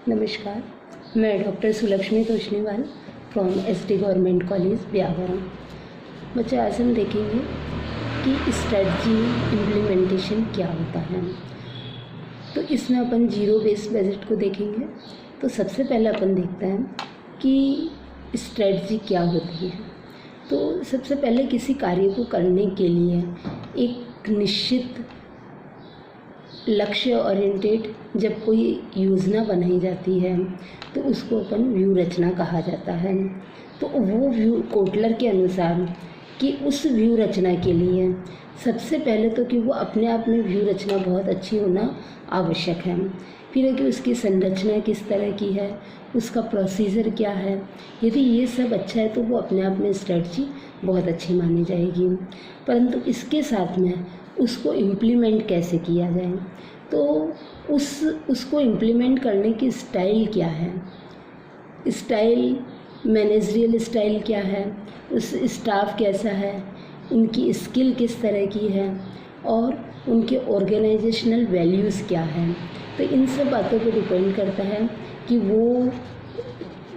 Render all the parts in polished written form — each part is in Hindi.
नमस्कार, मैं doctor Sulakshmi Toshniwal from ST government college व्यावरण। बच्चे आज हम देखेंगे कि स्ट्रेटजी इम्प्लीमेंटेशन क्या होता है। तो इसमें अपन जीरो बेस्ड बजट को देखेंगे। तो सबसे पहले अपन देखते हैं कि स्ट्रेटजी क्या होती है। तो सबसे पहले किसी कार्य को करने के लिए एक निश्चित लक्ष्य ओरिएंटेड जब कोई योजना बनाई जाती है तो उसको अपन व्यू रचना कहा जाता है। तो वो व्यू कोटलर के अनुसार कि उस व्यू रचना के लिए सबसे पहले तो कि वो अपने आप में व्यू रचना बहुत अच्छी होना आवश्यक है। फिर है कि उसकी संरचना किस तरह की है, उसका प्रोसीजर क्या है। यदि ये सब अच्छा है तो वो अपने आप में स्ट्रेटजी बहुत अच्छी मानी जाएगी। परंतु इसके साथ में उसको इम्प्लीमेंट कैसे किया जाए, तो उसको इम्प्लीमेंट करने की स्टाइल क्या है, स्टाइल मैनेजरियल स्टाइल क्या है, उस स्टाफ कैसा है, उनकी स्किल किस तरह की है और उनके ऑर्गेनाइजेशनल वैल्यूज़ क्या हैं। तो इन सब बातों पर डिपेंड करता है कि वो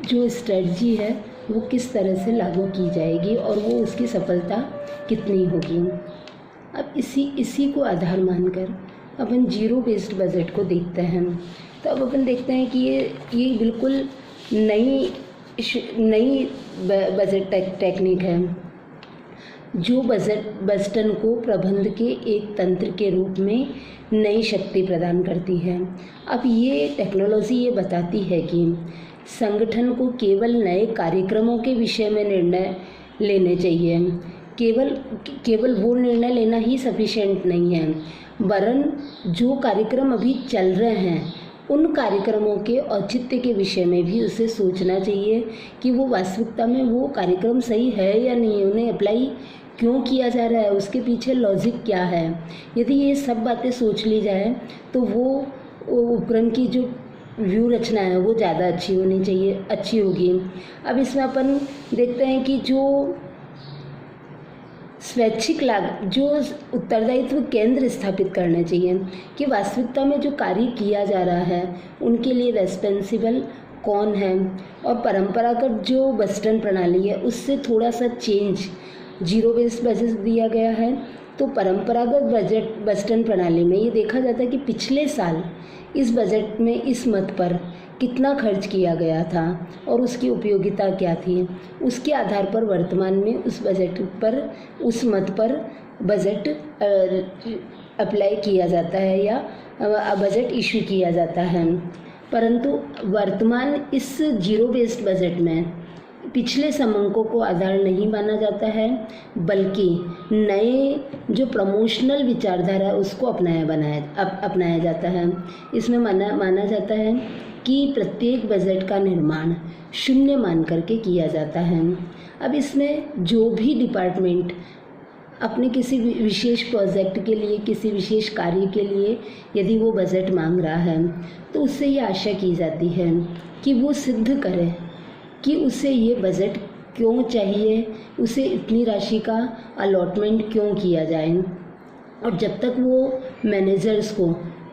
जो स्ट्रेटजी है वो किस तरह से लागू की जाएगी और वो उसकी सफलता कितनी होगी। अब इसी को आधार मानकर अपन जीरो बेस्ड बजट को देखते हैं। तो अब अपन देखते हैं कि ये बिल्कुल नई बजट टेक्निक है जो बजटन को प्रबंध के एक तंत्र के रूप में नई शक्ति प्रदान करती है। अब ये टेक्नोलॉजी ये बताती है कि संगठन को केवल नए कार्यक्रमों के विषय में निर्णय लेने चाहिए। केवल वो निर्णय लेना ही सफिशिएंट नहीं है, वरन जो कार्यक्रम अभी चल रहे हैं उन कार्यक्रमों के औचित्य के विषय में भी उसे सोचना चाहिए कि वो वास्तविकता में वो कार्यक्रम सही है या नहीं, उन्हें अप्लाई क्यों किया जा रहा है, उसके पीछे लॉजिक क्या है। यदि ये सब बातें सोच ली जाए तो वो उपक्रम की जो व्यू रचना है वो ज़्यादा अच्छी होगी। अब इसमें अपन देखते हैं कि जो स्वैच्छिक लागत, जो उत्तरदायित्व केंद्र स्थापित करने चाहिए कि वास्तविकता में जो कार्य किया जा रहा है उनके लिए रेस्पॉन्सिबल कौन है। और परंपरागत जो बजटन प्रणाली है उससे थोड़ा सा चेंज जीरो बेस्ड बजट दिया गया है। तो परंपरागत बजटन प्रणाली में ये देखा जाता है कि पिछले साल इस बजट में इस मद पर कितना खर्च किया गया था और उसकी उपयोगिता क्या थी, उसके आधार पर वर्तमान में उस मद पर बजट अप्लाई किया जाता है या बजट इशू किया जाता है। परंतु वर्तमान इस जीरो बेस्ड बजट में पिछले समंकों को आधार नहीं माना जाता है, बल्कि नए जो प्रमोशनल विचारधारा है उसको अपनाया जाता है। इसमें माना जाता है कि प्रत्येक बजट का निर्माण शून्य मान करके किया जाता है। अब इसमें जो भी डिपार्टमेंट अपने किसी विशेष प्रोजेक्ट के लिए, किसी विशेष कार्य के लिए यदि वो बजट मांग रहा है तो उससे ये आशा की जाती है कि वो सिद्ध करे कि उसे ये बजट क्यों चाहिए, उसे इतनी राशि का अलॉटमेंट क्यों किया जाए। और जब तक वो मैनेजर्स को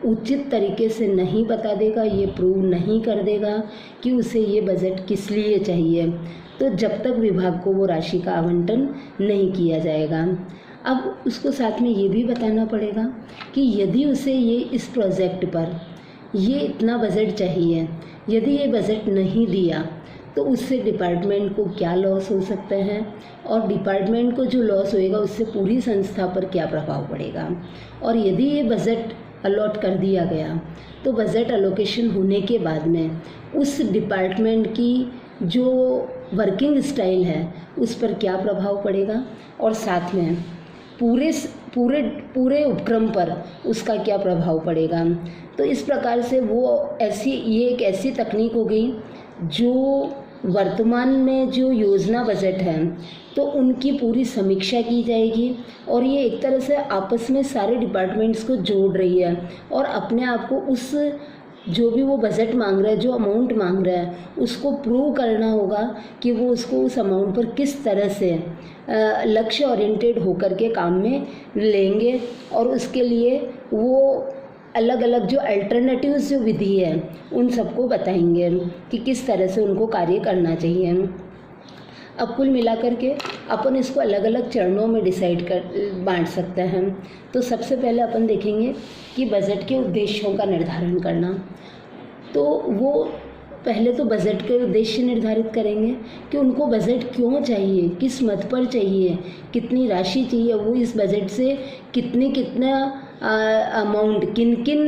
उचित तरीके से नहीं बता देगा, ये प्रूव नहीं कर देगा कि उसे ये बजट किस लिए चाहिए, तो जब तक विभाग को वो राशि का आवंटन नहीं किया जाएगा। अब उसको साथ में ये भी बताना पड़ेगा कि यदि उसे ये इस प्रोजेक्ट पर ये इतना बजट चाहिए, यदि ये बजट नहीं दिया तो उससे डिपार्टमेंट को क्या लॉस हो सकते हैं और डिपार्टमेंट को जो लॉस होएगा उससे पूरी संस्था पर क्या प्रभाव पड़ेगा। और यदि ये बजट अलॉट कर दिया गया तो बजट अलोकेशन होने के बाद में उस डिपार्टमेंट की जो वर्किंग स्टाइल है उस पर क्या प्रभाव पड़ेगा और साथ में पूरे उपक्रम पर उसका क्या प्रभाव पड़ेगा। तो इस प्रकार से ये एक ऐसी तकनीक हो गई जो वर्तमान में जो योजना बजट है तो उनकी पूरी समीक्षा की जाएगी और ये एक तरह से आपस में सारे डिपार्टमेंट्स को जोड़ रही है और अपने आप को उस जो भी वो बजट मांग रहा है, जो अमाउंट मांग रहा है, उसको प्रूव करना होगा कि वो उसको उस अमाउंट पर किस तरह से लक्ष्य ओरिएंटेड होकर के काम में लेंगे और उसके लिए वो अलग अलग जो अल्टरनेटिव्स जो विधि है उन सबको बताएंगे कि किस तरह से उनको कार्य करना चाहिए। अब कुल मिलाकर के अपन इसको अलग अलग चरणों में बांट सकते हैं। तो सबसे पहले अपन देखेंगे कि बजट के उद्देश्यों का निर्धारण करना। तो वो पहले तो बजट के उद्देश्य निर्धारित करेंगे कि उनको बजट क्यों चाहिए, किस मद पर चाहिए, कितनी राशि चाहिए, वो इस बजट से कितना अमाउंट किन किन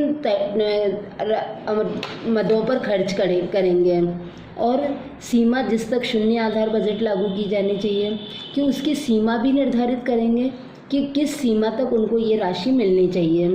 मदों पर खर्च करेंगे, और सीमा जिस तक शून्य आधार बजट लागू की जानी चाहिए कि उसकी सीमा भी निर्धारित करेंगे कि किस सीमा तक उनको ये राशि मिलनी चाहिए।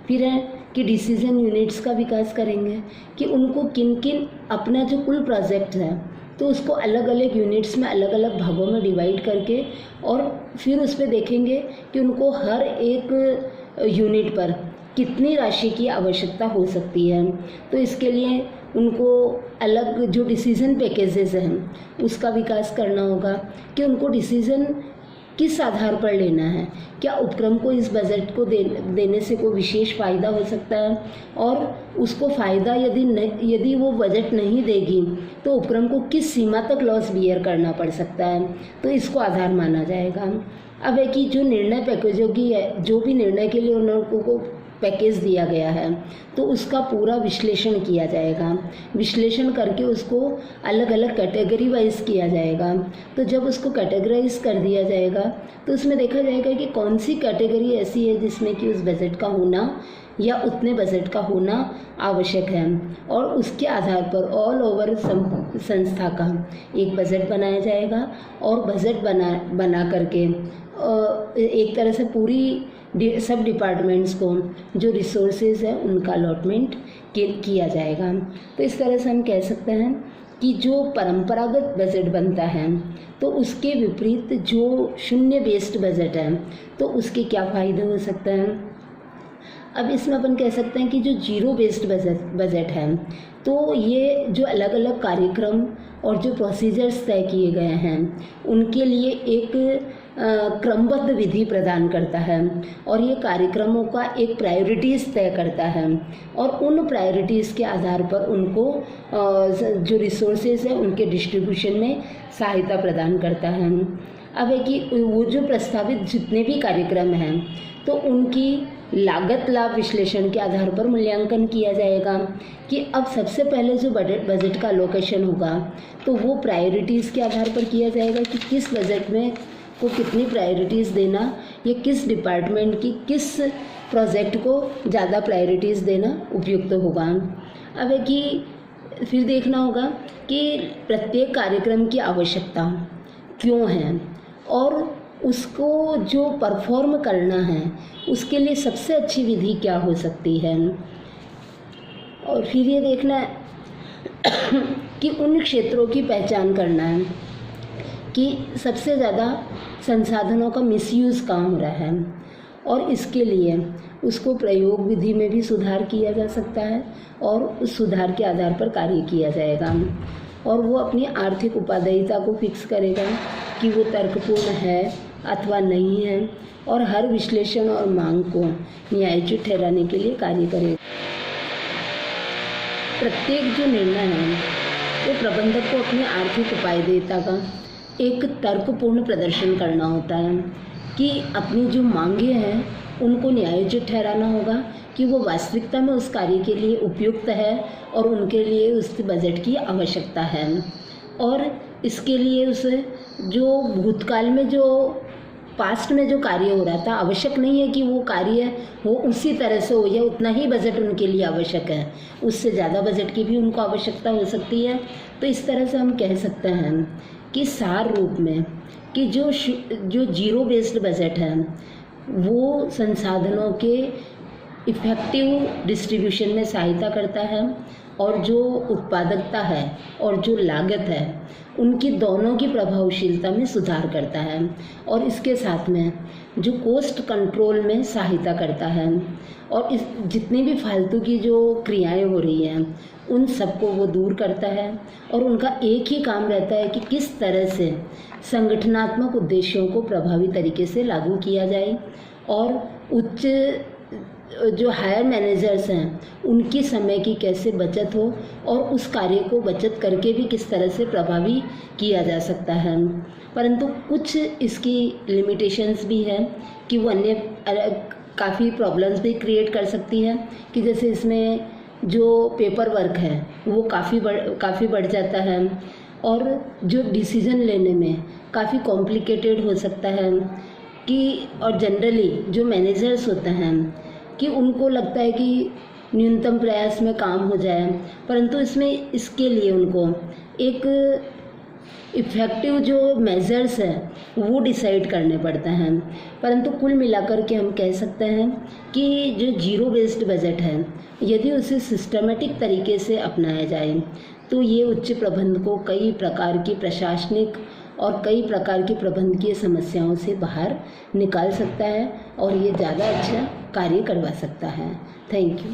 फिर है कि डिसीजन यूनिट्स का विकास करेंगे कि उनको किन किन अपना जो कुल प्रोजेक्ट है तो उसको अलग अलग यूनिट्स में अलग अलग भागों में डिवाइड करके, और फिर उस पर देखेंगे कि उनको हर एक यूनिट पर कितनी राशि की आवश्यकता हो सकती है। तो इसके लिए उनको अलग जो डिसीज़न पैकेजेस हैं उसका विकास करना होगा कि उनको डिसीज़न किस आधार पर लेना है, क्या उपक्रम को इस बजट को देने से कोई विशेष फ़ायदा हो सकता है, और उसको फ़ायदा यदि वो बजट नहीं देगी तो उपक्रम को किस सीमा तक लॉस बियर करना पड़ सकता है, तो इसको आधार माना जाएगा। अब है कि जो निर्णय पैकेजों की है, जो भी निर्णय के लिए उनको पैकेज दिया गया है तो उसका पूरा विश्लेषण किया जाएगा। विश्लेषण करके उसको अलग अलग कैटेगरी वाइज किया जाएगा। तो जब उसको कैटेगराइज कर दिया जाएगा तो उसमें देखा जाएगा कि कौन सी कैटेगरी ऐसी है जिसमें कि उस बजट का होना या उतने बजट का होना आवश्यक है, और उसके आधार पर ऑल ओवर संस्था का एक बजट बनाया जाएगा। और बजट बना करके एक तरह से पूरी सब डिपार्टमेंट्स को जो रिसोर्सेज है उनका अलॉटमेंट किया जाएगा। तो इस तरह से हम कह सकते हैं कि जो परंपरागत बजट बनता है तो उसके विपरीत जो शून्य बेस्ड बजट है तो उसके क्या फ़ायदे हो सकते हैं। अब इसमें अपन कह सकते हैं कि जो जीरो बेस्ड बजट है तो ये जो अलग अलग कार्यक्रम और जो प्रोसीजर्स तय किए गए हैं उनके लिए एक क्रमबद्ध विधि प्रदान करता है, और ये कार्यक्रमों का एक प्रायोरिटीज़ तय करता है, और उन प्रायोरिटीज़ के आधार पर उनको जो रिसोर्सेज है उनके डिस्ट्रीब्यूशन में सहायता प्रदान करता है। अब है कि वो जो प्रस्तावित जितने भी कार्यक्रम हैं तो उनकी लागत लाभ विश्लेषण के आधार पर मूल्यांकन किया जाएगा कि अब सबसे पहले जो बजट का लोकेशन होगा तो वो प्रायोरिटीज़ के आधार पर किया जाएगा कि किस बजट में को कितनी प्रायोरिटीज़ देना, या किस डिपार्टमेंट की किस प्रोजेक्ट को ज़्यादा प्रायोरिटीज़ देना उपयुक्त होगा। अब है कि फिर देखना होगा कि प्रत्येक कार्यक्रम की आवश्यकता क्यों है और उसको जो परफॉर्म करना है उसके लिए सबसे अच्छी विधि क्या हो सकती है। और फिर ये देखना है कि उन क्षेत्रों की पहचान करना है कि सबसे ज़्यादा संसाधनों का मिसयूज़ कहाँ हो रहा है, और इसके लिए उसको प्रयोग विधि में भी सुधार किया जा सकता है और उस सुधार के आधार पर कार्य किया जाएगा। और वो अपनी आर्थिक उपादेयता को फिक्स करेगा कि वो तर्कपूर्ण है अथवा नहीं है, और हर विश्लेषण और मांग को न्यायोचित ठहराने के लिए कार्य करेगा। प्रत्येक जो निर्णय है वो प्रबंधक को अपनी आर्थिक उपादेयता का एक तर्कपूर्ण प्रदर्शन करना होता है कि अपनी जो मांगे हैं उनको न्यायोचित ठहराना होगा कि वो वास्तविकता में उस कार्य के लिए उपयुक्त है और उनके लिए उस बजट की आवश्यकता है। और इसके लिए उसे जो भूतकाल में जो पास्ट में जो कार्य हो रहा था आवश्यक नहीं है कि वो कार्य हो उसी तरह से हो या उतना ही बजट उनके लिए आवश्यक है, उससे ज़्यादा बजट की भी उनको आवश्यकता हो सकती है। तो इस तरह से हम कह सकते हैं कि सार रूप में कि जो जीरो बेस्ड बजट है वो संसाधनों के इफ़ेक्टिव डिस्ट्रीब्यूशन में सहायता करता है, और जो उत्पादकता है और जो लागत है उनकी दोनों की प्रभावशीलता में सुधार करता है, और इसके साथ में जो कॉस्ट कंट्रोल में सहायता करता है, और इस जितनी भी फालतू की जो क्रियाएं हो रही हैं उन सबको वो दूर करता है। और उनका एक ही काम रहता है कि किस तरह से संगठनात्मक उद्देश्यों को प्रभावी तरीके से लागू किया जाए और उच्च जो हायर मैनेजर्स हैं उनकी समय की कैसे बचत हो और उस कार्य को बचत करके भी किस तरह से प्रभावी किया जा सकता है। परंतु कुछ इसकी लिमिटेशंस भी है कि वो अन्य काफ़ी प्रॉब्लम्स भी क्रिएट कर सकती है कि जैसे इसमें जो पेपर वर्क है वो काफ़ी बढ़ जाता है और जो डिसीजन लेने में काफ़ी कॉम्प्लिकेटेड हो सकता है कि और जनरली जो मैनेजर्स होते हैं कि उनको लगता है कि न्यूनतम प्रयास में काम हो जाए, परंतु इसमें इसके लिए उनको एक इफ़ेक्टिव जो मेजर्स हैं वो डिसाइड करने पड़ते हैं। परंतु कुल मिलाकर के हम कह सकते हैं कि जो जीरो बेस्ड बजट है यदि उसे सिस्टमेटिक तरीके से अपनाया जाए तो ये उच्च प्रबंधन को कई प्रकार की प्रशासनिक और कई प्रकार की प्रबंधकीय समस्याओं से बाहर निकाल सकता है और ये ज़्यादा अच्छा कार्य करवा सकता है। Thank you.